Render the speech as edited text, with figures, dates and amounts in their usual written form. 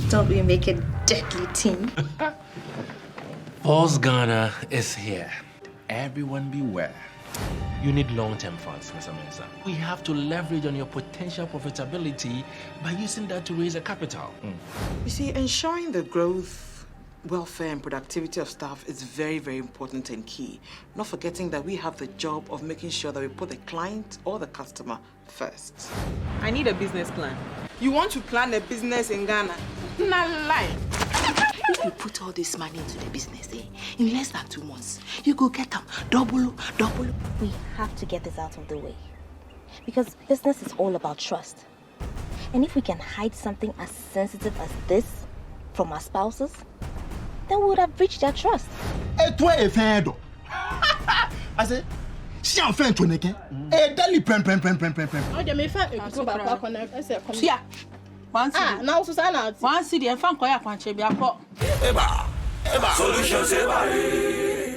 Don't we make a deadly team? False Ghana is here. Everyone beware. You need long-term funds, Mr. Mensah. We have to leverage on your potential profitability by using that to raise a capital. You see, ensuring the growth, welfare, and productivity of staff is very, very important and key. Not forgetting that we have the job of making sure that we put the client or the customer first. I need a business plan. You want to plan a business in Ghana? Not lie. If you put all this money into the business, in less than 2 months, you go get them double. We have to get this out of the way. Because business is all about trust. And if we can hide something as sensitive as this from our spouses, then we would have breached their trust. Et toi, Efendo. I said, si en fait, tu n'es qu'un. Et d'aller prem. Oh, je me fais go back kwa kona. I say come. Yeah. One city. Now Susanna. One city and fan koya kwanche bi akọ. Eba. Solutions eba.